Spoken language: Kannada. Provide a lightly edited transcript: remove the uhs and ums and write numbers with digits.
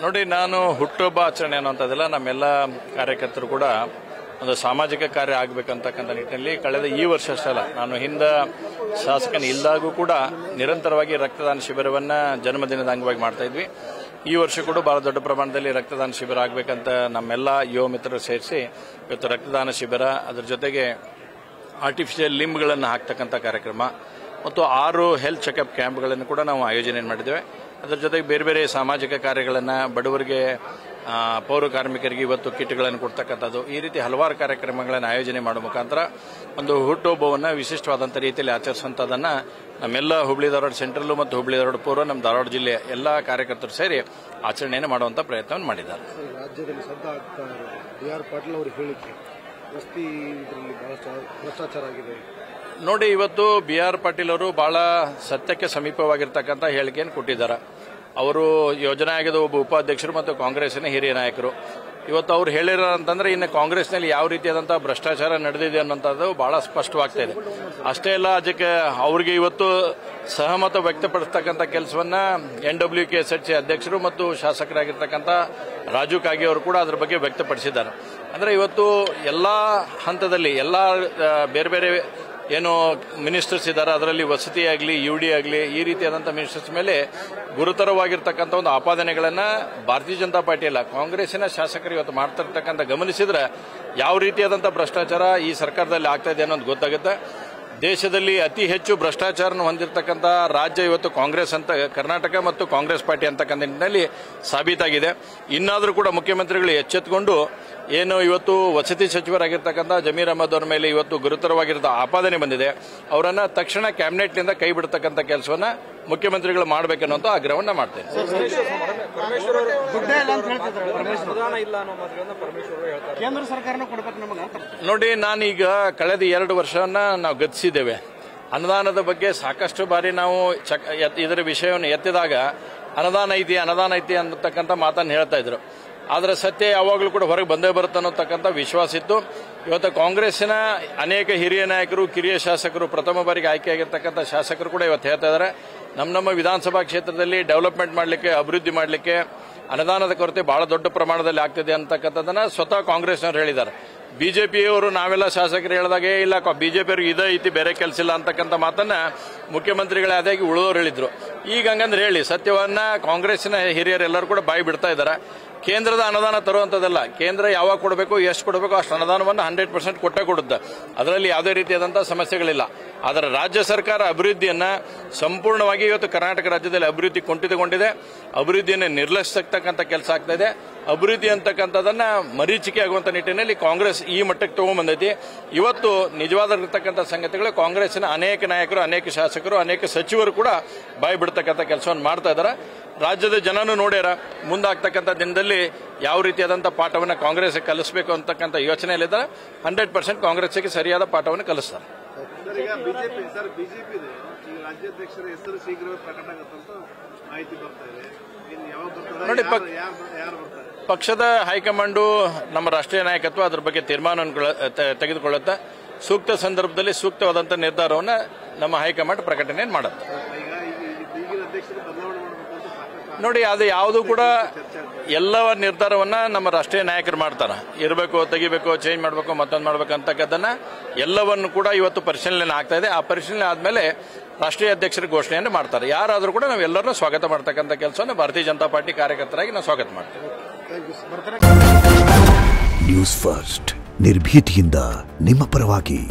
ನೋಡಿ, ನಾನು ಹುಟ್ಟುಹಬ್ಬ ಆಚರಣೆ ಅನ್ನುವಂಥದ್ದೆಲ್ಲ ನಮ್ಮೆಲ್ಲ ಕಾರ್ಯಕರ್ತರು ಕೂಡ ಒಂದು ಸಾಮಾಜಿಕ ಕಾರ್ಯ ಆಗಬೇಕಂತಕ್ಕಂಥ ನಿಟ್ಟಿನಲ್ಲಿ ಕಳೆದ ಈ ವರ್ಷ ಅಷ್ಟೇ ಅಲ್ಲ, ನಾನು ಹಿಂದೆ ಶಾಸಕನ ಇಲ್ದಾಗೂ ಕೂಡ ನಿರಂತರವಾಗಿ ರಕ್ತದಾನ ಶಿಬಿರವನ್ನು ಜನ್ಮದಿನದ ಅಂಗವಾಗಿ ಮಾಡ್ತಾ ಇದ್ವಿ. ಈ ವರ್ಷ ಕೂಡ ಬಹಳ ದೊಡ್ಡ ಪ್ರಮಾಣದಲ್ಲಿ ರಕ್ತದಾನ ಶಿಬಿರ ಆಗಬೇಕಂತ ನಮ್ಮೆಲ್ಲ ಯುವ ಮಿತ್ರರು ಸೇರಿಸಿ ಇವತ್ತು ರಕ್ತದಾನ ಶಿಬಿರ, ಅದರ ಜೊತೆಗೆ ಆರ್ಟಿಫಿಷಿಯಲ್ ಲಿಂಬ್ಗಳನ್ನು ಹಾಕ್ತಕ್ಕಂಥ ಕಾರ್ಯಕ್ರಮ ಮತ್ತು 6 ಹೆಲ್ತ್ ಚೆಕಪ್ ಕ್ಯಾಂಪ್ಗಳನ್ನು ಕೂಡ ನಾವು ಆಯೋಜನೆ ಮಾಡಿದ್ದೇವೆ. ಅದರ ಜೊತೆಗೆ ಬೇರೆ ಬೇರೆ ಸಾಮಾಜಿಕ ಕಾರ್ಯಗಳನ್ನು, ಬಡವರಿಗೆ, ಪೌರ ಕಾರ್ಮಿಕರಿಗೆ ಇವತ್ತು ಕಿಟ್ಗಳನ್ನು ಕೊಡ್ತಕ್ಕಂಥದ್ದು, ಈ ರೀತಿ ಹಲವಾರು ಕಾರ್ಯಕ್ರಮಗಳನ್ನು ಆಯೋಜನೆ ಮಾಡುವ ಮುಖಾಂತರ ಒಂದು ಹುಟ್ಟುಹಬ್ಬವನ್ನು ವಿಶಿಷ್ಟವಾದಂಥ ರೀತಿಯಲ್ಲಿ ಆಚರಿಸುವಂಥದ್ದನ್ನು ನಮ್ಮೆಲ್ಲ ಹುಬ್ಳಿ ಧಾರವಾಡ ಸೆಂಟ್ರಲ್ ಮತ್ತು ಹುಬ್ಳಿ ಧಾರವಾಡ ಪೂರ್ವ, ನಮ್ಮ ಧಾರವಾಡ ಜಿಲ್ಲೆಯ ಎಲ್ಲ ಕಾರ್ಯಕರ್ತರು ಸೇರಿ ಆಚರಣೆಯನ್ನು ಮಾಡುವಂಥ ಪ್ರಯತ್ನವನ್ನು ಮಾಡಿದ್ದಾರೆ. ರಾಜ್ಯದಲ್ಲಿ ಸದ್ದ ಆಗ್ತಾ BR ಪಾಟೀಲ್ ಅವರು ಹೇಳಿಕೆ ವಸ್ತಿ ಇದರಲ್ಲಿ ಬಹಳ ಭ್ರಷ್ಟಾಚಾರ ಆಗಿದೆ. ನೋಡಿ, ಇವತ್ತು BR ಪಾಟೀಲ್ ಅವರು ಬಹಳ ಸತ್ಯಕ್ಕೆ ಸಮೀಪವಾಗಿರ್ತಕ್ಕಂಥ ಹೇಳಿಕೆಯನ್ನು ಕೊಟ್ಟಿದ್ದಾರೆ. ಅವರು ಯೋಜನಾ ಆಯೋಗದ ಒಬ್ಬ ಉಪಾಧ್ಯಕ್ಷರು ಮತ್ತು ಕಾಂಗ್ರೆಸ್ಸಿನ ಹಿರಿಯ ನಾಯಕರು. ಇವತ್ತು ಅವ್ರು ಹೇಳಿರೋ ಅಂತಂದ್ರೆ ಇನ್ನು ಕಾಂಗ್ರೆಸ್ನಲ್ಲಿ ಯಾವ ರೀತಿಯಾದಂತಹ ಭ್ರಷ್ಟಾಚಾರ ನಡೆದಿದೆ ಅನ್ನೋಂಥದ್ದು ಬಹಳ ಸ್ಪಷ್ಟವಾಗ್ತಾ ಇದೆ. ಅಷ್ಟೇ ಅಲ್ಲ, ಅದಕ್ಕೆ ಅವ್ರಿಗೆ ಇವತ್ತು ಸಹಮತ ವ್ಯಕ್ತಪಡಿಸ್ತಕ್ಕಂಥ ಕೆಲಸವನ್ನ NWKSHC ಅಧ್ಯಕ್ಷರು ಮತ್ತು ಶಾಸಕರಾಗಿರ್ತಕ್ಕಂಥ ರಾಜು ಕಾಗೆ ಅವರು ಕೂಡ ಅದರ ಬಗ್ಗೆ ವ್ಯಕ್ತಪಡಿಸಿದ್ದಾರೆ. ಅಂದ್ರೆ ಇವತ್ತು ಎಲ್ಲಾ ಹಂತದಲ್ಲಿ ಎಲ್ಲ ಬೇರೆ ಬೇರೆ ಏನು ಮಿನಿಸ್ಟರ್ಸ್ ಇದ್ದಾರೆ, ಅದರಲ್ಲಿ ವಸತಿ ಆಗಲಿ, UD ಆಗಲಿ, ಈ ರೀತಿಯಾದಂಥ ಮಿನಿಸ್ಟರ್ಸ್ ಮೇಲೆ ಗುರುತರವಾಗಿರ್ತಕ್ಕಂಥ ಒಂದು ಆಪಾದನೆಗಳನ್ನು ಭಾರತೀಯ ಜನತಾ ಪಾರ್ಟಿ ಅಲ್ಲ, ಕಾಂಗ್ರೆಸ್ಸಿನ ಶಾಸಕರು ಇವತ್ತು ಮಾಡ್ತಿರ್ತಕ್ಕಂಥ ಗಮನಿಸಿದ್ರೆ ಯಾವ ರೀತಿಯಾದಂಥ ಭ್ರಷ್ಟಾಚಾರ ಈ ಸರ್ಕಾರದಲ್ಲಿ ಆಗ್ತಾ ಇದೆ ಅನ್ನೋದು ಗೊತ್ತಾಗುತ್ತೆ. ದೇಶದಲ್ಲಿ ಅತಿ ಹೆಚ್ಚು ಭ್ರಷ್ಟಾಚಾರ ಹೊಂದಿರತಕ್ಕಂಥ ರಾಜ್ಯ ಇವತ್ತು ಕಾಂಗ್ರೆಸ್ ಅಂತ, ಕರ್ನಾಟಕ ಮತ್ತು ಕಾಂಗ್ರೆಸ್ ಪಾರ್ಟಿ ಅಂತಕ್ಕಂಥ ನಿಟ್ಟಿನಲ್ಲಿ ಸಾಬೀತಾಗಿದೆ. ಇನ್ನಾದರೂ ಕೂಡ ಮುಖ್ಯಮಂತ್ರಿಗಳು ಎಚ್ಚೆತ್ತುಕೊಂಡು ಏನು ಇವತ್ತು ವಸತಿ ಸಚಿವರಾಗಿರ್ತಕ್ಕಂಥ ಜಮೀರ್ ಅಹಮದ್ ಅವರ ಮೇಲೆ ಇವತ್ತು ಗುರುತರವಾಗಿರುವ ಆಪಾದನೆ ಬಂದಿದೆ, ಅವರನ್ನ ತಕ್ಷಣ ಕ್ಯಾಬಿನೆಟ್ನಿಂದ ಕೈ ಬಿಡತಕ್ಕಂಥ ಕೆಲಸವನ್ನ ಮುಖ್ಯಮಂತ್ರಿಗಳು ಮಾಡಬೇಕನ್ನುವಂತ ಆಗ್ರಹವನ್ನ ಮಾಡ್ತೇನೆ. ಕೇಂದ್ರ ಸರ್ಕಾರನ ಕೊಡಬೇಕು ನಮಗೆ. ನೋಡಿ, ನಾನೀಗ ಕಳೆದ 2 ವರ್ಷವನ್ನ ನಾವು ಗತಿಸಿದ್ದೇವೆ. ಅನುದಾನದ ಬಗ್ಗೆ ಸಾಕಷ್ಟು ಬಾರಿ ನಾವು ಇದರ ವಿಷಯವನ್ನು ಎತ್ತಿದಾಗ ಅನುದಾನ ಐತಿ ಅನ್ನತಕ್ಕಂಥ ಮಾತನ್ನು ಹೇಳ್ತಾ ಇದ್ರು. ಆದರೆ ಸತ್ಯ ಯಾವಾಗಲೂ ಕೂಡ ಹೊರಗೆ ಬಂದೇ ಬರುತ್ತೆ ಅನ್ನೋತಕ್ಕಂಥ ವಿಶ್ವಾಸ ಇತ್ತು. ಇವತ್ತು ಕಾಂಗ್ರೆಸ್ಸಿನ ಅನೇಕ ಹಿರಿಯ ನಾಯಕರು, ಕಿರಿಯ ಶಾಸಕರು, ಪ್ರಥಮ ಬಾರಿಗೆ ಆಯ್ಕೆಯಾಗಿರ್ತಕ್ಕಂಥ ಶಾಸಕರು ಕೂಡ ಇವತ್ತು ಹೇಳ್ತಾ ಇದ್ದಾರೆ, ನಮ್ಮ ವಿಧಾನಸಭಾ ಕ್ಷೇತ್ರದಲ್ಲಿ ಡೆವಲಪ್ಮೆಂಟ್ ಮಾಡಲಿಕ್ಕೆ, ಅಭಿವೃದ್ಧಿ ಮಾಡಲಿಕ್ಕೆ ಅನುದಾನದ ಕೊರತೆ ಬಹಳ ದೊಡ್ಡ ಪ್ರಮಾಣದಲ್ಲಿ ಆಗ್ತಿದೆ ಅಂತಕ್ಕಂಥದ್ದನ್ನ ಸ್ವತಃ ಕಾಂಗ್ರೆಸ್ನವರು ಹೇಳಿದ್ದಾರೆ. ಬಿಜೆಪಿಯವರು ನಾವೆಲ್ಲ ಶಾಸಕರು ಹೇಳಿದಾಗೆ ಇಲ್ಲ, ಬಿಜೆಪಿಯವ್ರಿಗೆ ಇದೇ ಐತಿ, ಬೇರೆ ಕೆಲಸ ಇಲ್ಲ ಅಂತಕ್ಕಂಥ ಮಾತನ್ನ ಮುಖ್ಯಮಂತ್ರಿಗಳೇ ಆದಾಗಿ ಉಳಿದವರು ಹೇಳಿದ್ರು. ಈಗ ಹಂಗಂದ್ರೆ ಹೇಳಿ ಸತ್ಯವನ್ನ ಕಾಂಗ್ರೆಸ್ಸಿನ ಹಿರಿಯರೆಲ್ಲರೂ ಕೂಡ ಬಾಯಿ ಬಿಡ್ತಾ ಇದ್ದಾರೆ. ಕೇಂದ್ರದ ಅನುದಾನ ತರುವಂತದ್ದಲ್ಲ, ಕೇಂದ್ರ ಯಾವಾಗ ಕೊಡಬೇಕು, ಎಷ್ಟು ಕೊಡಬೇಕು ಅಷ್ಟು ಅನುದಾನವನ್ನು 100% ಕೊಟ್ಟೇ ಕೊಡುತ್ತೆ. ಅದರಲ್ಲಿ ಯಾವುದೇ ರೀತಿಯಾದಂತಹ ಸಮಸ್ಯೆಗಳಿಲ್ಲ. ಆದರೆ ರಾಜ್ಯ ಸರ್ಕಾರ ಅಭಿವೃದ್ಧಿಯನ್ನ ಸಂಪೂರ್ಣವಾಗಿ ಇವತ್ತು ಕರ್ನಾಟಕ ರಾಜ್ಯದಲ್ಲಿ ಅಭಿವೃದ್ಧಿ ಕುಂಠಿತಗೊಂಡಿದೆ. ಅಭಿವೃದ್ಧಿಯನ್ನು ನಿರ್ಲಕ್ಷಿಸತಕ್ಕಂಥ ಕೆಲಸ ಆಗ್ತಾ ಇದೆ. ಅಭಿವೃದ್ಧಿ ಅಂತಕ್ಕಂಥದನ್ನ ಮರೀಚಿಕೆ ಆಗುವಂತ ನಿಟ್ಟಿನಲ್ಲಿ ಕಾಂಗ್ರೆಸ್ ಈ ಮಟ್ಟಕ್ಕೆ ತಗೊಂಡ್ಬಂದೈತಿ. ಇವತ್ತು ನಿಜವಾದಿರ್ತಕ್ಕಂಥ ಸಂಗತಿಗಳು ಕಾಂಗ್ರೆಸ್ಸಿನ ಅನೇಕ ನಾಯಕರು, ಅನೇಕ ಶಾಸಕರು, ಅನೇಕ ಸಚಿವರು ಕೂಡ ಬಾಯಿ ಬಿಡ್ತಕ್ಕಂಥ ಕೆಲಸವನ್ನು ಮಾಡ್ತಾ ಇದ್ದಾರೆ. ರಾಜ್ಯದ ಜನನು ನೋಡ್ಯಾರ, ಮುಂದಾಗ್ತಕ್ಕಂಥ ದಿನದಲ್ಲಿ ಯಾವ ರೀತಿಯಾದಂಥ ಪಾಠವನ್ನು ಕಾಂಗ್ರೆಸ್ ಕಲಿಸಬೇಕು ಅಂತಕ್ಕಂಥ ಯೋಚನೆಯಲ್ಲಿದ್ದಾರೆ. 100% ಕಾಂಗ್ರೆಸ್ಗೆ ಸರಿಯಾದ ಪಾಠವನ್ನು ಕಲಿಸ್ತಾರೆ. ಬಿಜೆಪಿ ರಾಜ್ಯಾಧ್ಯಕ್ಷರ ಹೆಸರು ಶೀಘ್ರವೇ ಪ್ರಕಟ ಆಗುತ್ತಂತ ಮಾಹಿತಿ ಬರ್ತಾ ಇದೆ. ನೋಡಿ, ಪಕ್ಷದ ಹೈಕಮಾಂಡು, ನಮ್ಮ ರಾಷ್ಟ್ರೀಯ ನಾಯಕತ್ವ ಅದರ ಬಗ್ಗೆ ತೀರ್ಮಾನವನ್ನು ತೆಗೆದುಕೊಳ್ಳುತ್ತೆ. ಸೂಕ್ತ ಸಂದರ್ಭದಲ್ಲಿ ಸೂಕ್ತವಾದಂಥ ನಿರ್ಧಾರವನ್ನು ನಮ್ಮ ಹೈಕಮಾಂಡ್ ಪ್ರಕಟಣೆಯನ್ನು ಮಾಡುತ್ತೆ. ನೋಡಿ, ಅದು ಯಾವುದು ಕೂಡ ಎಲ್ಲವ ನಿರ್ಧಾರವನ್ನ ನಮ್ಮ ರಾಷ್ಟ್ರೀಯ ನಾಯಕರು ಮಾಡ್ತಾರೆ. ಇರಬೇಕು, ತೆಗಿಬೇಕು, ಚೇಂಜ್ ಮಾಡಬೇಕು, ಮತ್ತೊಂದು ಮಾಡಬೇಕು ಅಂತಕ್ಕದ್ದನ್ನ ಎಲ್ಲವನ್ನು ಕೂಡ ಇವತ್ತು ಪರಿಶೀಲನೆ ಆಗ್ತಾ ಇದೆ. ಆ ಪರಿಶೀಲನೆ ಆದ್ಮೇಲೆ ರಾಷ್ಟ್ರೀಯ ಅಧ್ಯಕ್ಷರ ಘೋಷಣೆಯನ್ನು ಮಾಡ್ತಾರೆ. ಯಾರಾದರೂ ಕೂಡ ನಾವೆಲ್ಲರನ್ನೂ ಸ್ವಾಗತ ಮಾಡ್ತಕ್ಕಂಥ ಕೆಲಸವನ್ನು ಭಾರತೀಯ ಜನತಾ ಪಾರ್ಟಿ ಕಾರ್ಯಕರ್ತರಾಗಿ ನಾವು ಸ್ವಾಗತ ಮಾಡ್ತೇವೆ. ನ್ಯೂಸ್ ಫಸ್ಟ್, ನಿರ್ಭೀತಿಯಿಂದ ನಿಮ್ಮ ಪರವಾಗಿ.